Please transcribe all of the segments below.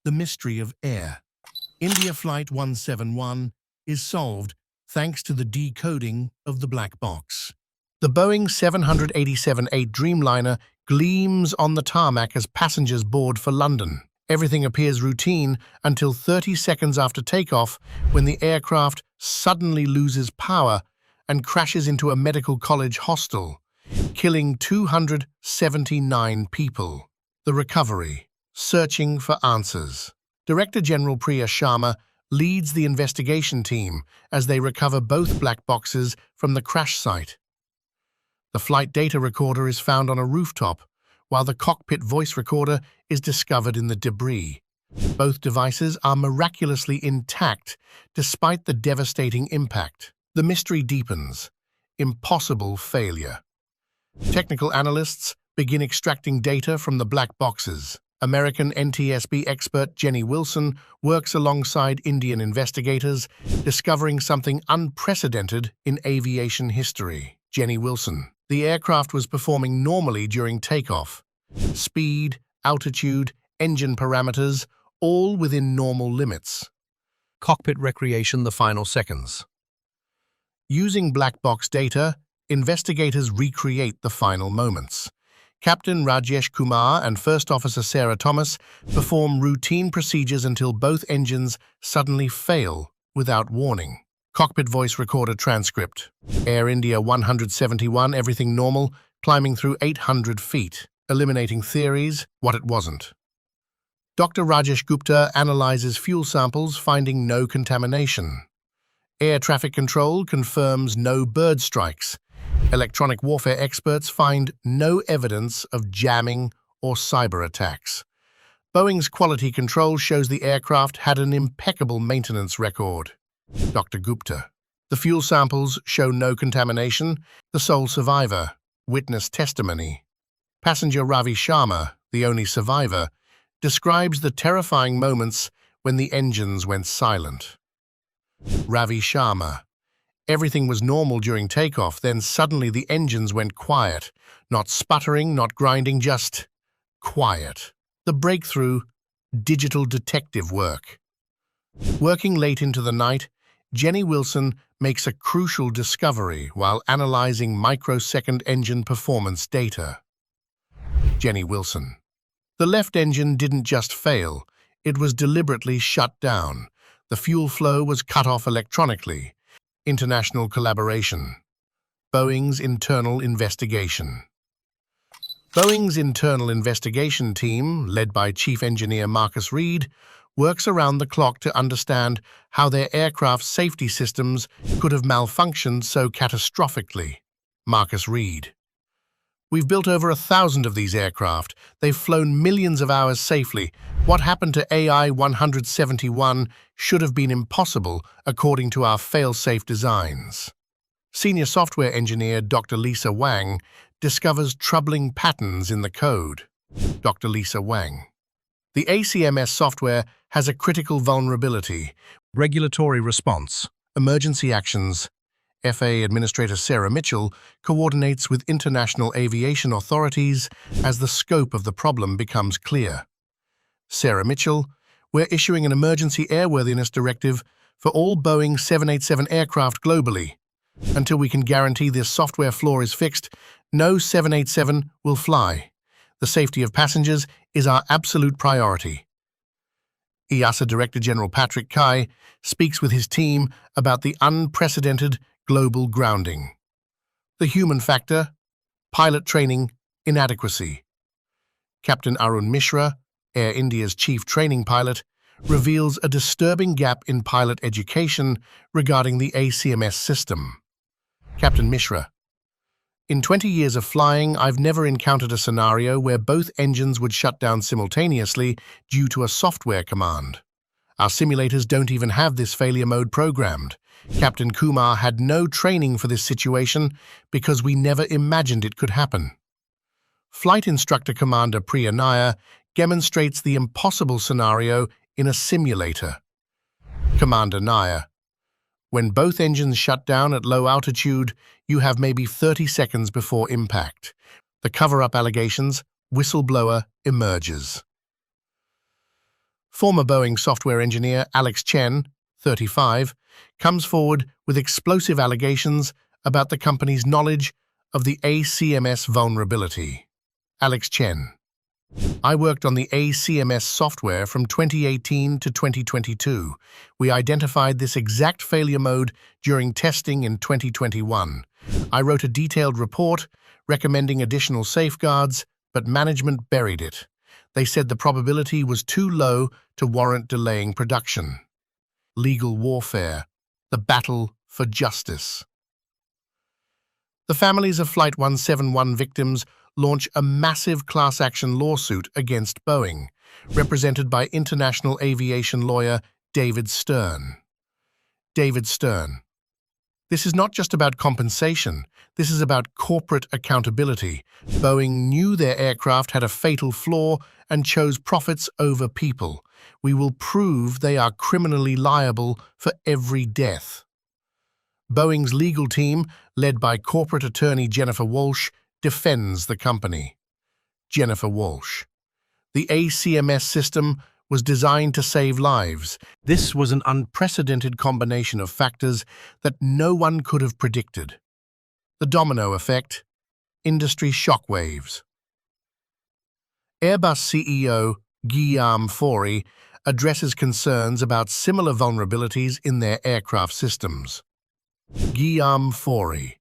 The mystery of air. India Flight 171 is solved thanks to the decoding of the black box. The Boeing 787-8 Dreamliner gleams on the tarmac as passengers board for London. Everything appears routine until 30 seconds after takeoff, when the aircraft suddenly loses power and crashes into a medical college hostel, killing 279 people. The recovery. Searching for answers. Director General Priya Sharma leads the investigation team as they recover both black boxes from the crash site. The flight data recorder is found on a rooftop, while the cockpit voice recorder is discovered in the debris. Both devices are miraculously intact despite the devastating impact. The mystery deepens. Impossible failure. Technical analysts begin extracting data from the black boxes. American NTSB expert Jenny Wilson works alongside Indian investigators, discovering something unprecedented in aviation history. Jenny Wilson. The aircraft was performing normally during takeoff. Speed, altitude, engine parameters, all within normal limits. Cockpit recreation, the final seconds. Using black box data, investigators recreate the final moments. Captain Rajesh Kumar and First Officer Sarah Thomas perform routine procedures until both engines suddenly fail without warning. Cockpit voice recorder transcript. Air India 171, everything normal, climbing through 800 feet, eliminating theories, what it wasn't. Dr. Rajesh Gupta analyzes fuel samples, finding no contamination. Air traffic control confirms no bird strikes. Electronic warfare experts find no evidence of jamming or cyber attacks. Boeing's quality control shows the aircraft had an impeccable maintenance record. Dr. Gupta. The fuel samples show no contamination. The sole survivor. Witness testimony. Passenger Ravi Sharma, the only survivor, describes the terrifying moments when the engines went silent. Ravi Sharma. Everything was normal during takeoff, then suddenly the engines went quiet. Not sputtering, not grinding, just quiet. The breakthrough, digital detective work. Working late into the night, Jenny Wilson makes a crucial discovery while analyzing microsecond engine performance data. Jenny Wilson. The left engine didn't just fail, it was deliberately shut down. The fuel flow was cut off electronically. International collaboration. Boeing's internal investigation. Boeing's internal investigation team, led by Chief Engineer Marcus Reed, works around the clock to understand how their aircraft safety systems could have malfunctioned so catastrophically. Marcus Reed. We've built over 1,000 of these aircraft. They've flown millions of hours safely. What happened to AI 171 should have been impossible according to our fail-safe designs. Senior software engineer Dr. Lisa Wang discovers troubling patterns in the code. Dr. Lisa Wang. The ACMS software has a critical vulnerability. Regulatory response. Emergency actions. FAA Administrator Sarah Mitchell coordinates with international aviation authorities as the scope of the problem becomes clear. Sarah Mitchell, we're issuing an emergency airworthiness directive for all Boeing 787 aircraft globally. Until we can guarantee this software flaw is fixed, no 787 will fly. The safety of passengers is our absolute priority. EASA Director General Patrick Kai speaks with his team about the unprecedented global grounding. The human factor, pilot training, inadequacy. Captain Arun Mishra, Air India's chief training pilot, reveals a disturbing gap in pilot education regarding the ACMS system. Captain Mishra. In 20 years of flying, I've never encountered a scenario where both engines would shut down simultaneously due to a software command. Our simulators don't even have this failure mode programmed. Captain Kumar had no training for this situation because we never imagined it could happen. Flight Instructor Commander Priya Nair demonstrates the impossible scenario in a simulator. Commander Nair. When both engines shut down at low altitude, you have maybe 30 seconds before impact. The cover-up allegations, whistleblower emerges. Former Boeing software engineer Alex Chen, 35, comes forward with explosive allegations about the company's knowledge of the ACMS vulnerability. Alex Chen: I worked on the ACMS software from 2018 to 2022. We identified this exact failure mode during testing in 2021. I wrote a detailed report recommending additional safeguards, but management buried it. They said the probability was too low to warrant delaying production. Legal warfare, the battle for justice. The families of Flight 171 victims launch a massive class action lawsuit against Boeing, represented by international aviation lawyer David Stern. David Stern: this is not just about compensation, this is about corporate accountability. Boeing knew their aircraft had a fatal flaw and chose profits over people. We will prove they are criminally liable for every death. Boeing's legal team, led by corporate attorney Jennifer Walsh, defends the company. Jennifer Walsh: the ACMS system was designed to save lives. This was an unprecedented combination of factors that no one could have predicted. The domino effect, industry shockwaves. Airbus CEO Guillaume Faury addresses concerns about similar vulnerabilities in their aircraft systems. Guillaume Faury: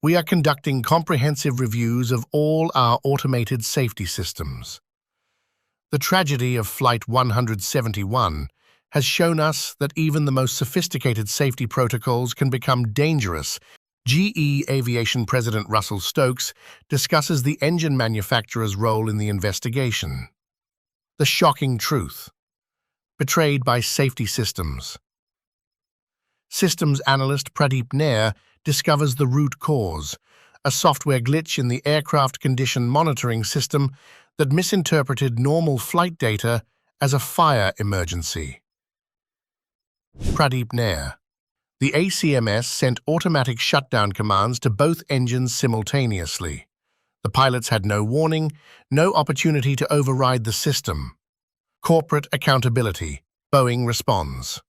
we are conducting comprehensive reviews of all our automated safety systems. The tragedy of Flight 171 has shown us that even the most sophisticated safety protocols can become dangerous. GE Aviation President Russell Stokes discusses the engine manufacturer's role in the investigation. The shocking truth, betrayed by safety systems. Systems analyst Pradeep Nair discovers the root cause, a software glitch in the aircraft condition monitoring system that misinterpreted normal flight data as a fire emergency. Pradeep Nair: the ACMS sent automatic shutdown commands to both engines simultaneously. The pilots had no warning, no opportunity to override the system. Corporate accountability. Boeing responds.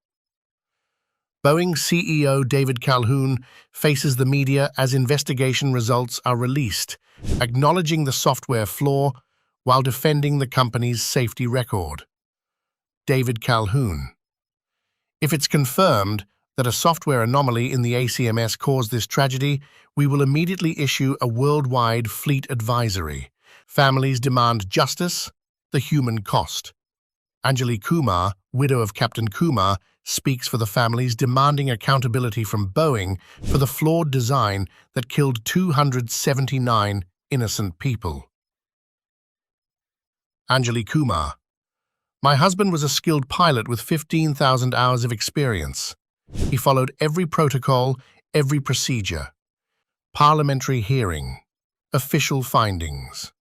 Boeing CEO David Calhoun faces the media as investigation results are released, acknowledging the software flaw while defending the company's safety record. David Calhoun: if it's confirmed that a software anomaly in the ACMS caused this tragedy, we will immediately issue a worldwide fleet advisory. Families demand justice, the human cost. Anjali Kumar, widow of Captain Kumar, speaks for the families, demanding accountability from Boeing for the flawed design that killed 279 innocent people. Anjali Kumar: my husband was a skilled pilot with 15,000 hours of experience. He followed every protocol, every procedure. Parliamentary hearing. Official findings.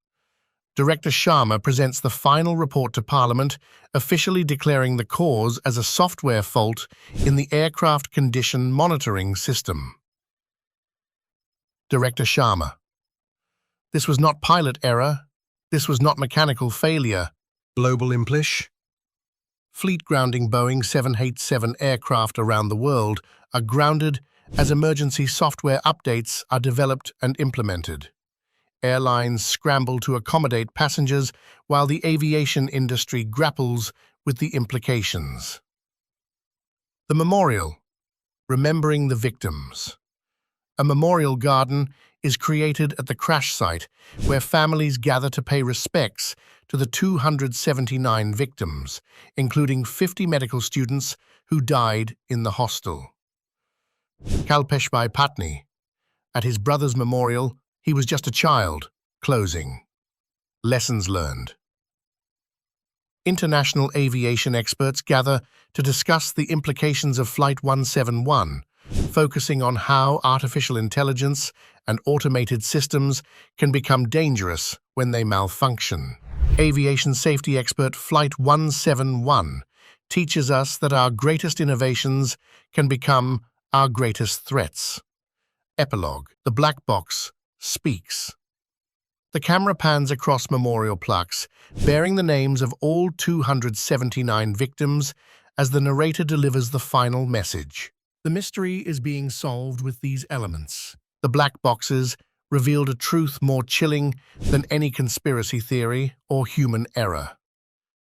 Director Sharma presents the final report to Parliament, officially declaring the cause as a software fault in the aircraft condition monitoring system. Director Sharma: this was not pilot error. This was not mechanical failure. Global implish. Fleet grounding Boeing 787 aircraft around the world are grounded as emergency software updates are developed and implemented. Airlines scramble to accommodate passengers while the aviation industry grapples with the implications. The memorial, remembering the victims. A memorial garden is created at the crash site where families gather to pay respects to the 279 victims, including 50 medical students who died in the hostel. Kalpeshbhai Patni: at his brother's memorial, he was just a child. Closing. Lessons learned. International aviation experts gather to discuss the implications of Flight 171, focusing on how artificial intelligence and automated systems can become dangerous when they malfunction. Aviation safety expert Flight 171 teaches us that our greatest innovations can become our greatest threats. Epilogue. The black box speaks. The camera pans across memorial plaques, bearing the names of all 279 victims as the narrator delivers the final message. The mystery is being solved with these elements. The black boxes revealed a truth more chilling than any conspiracy theory or human error.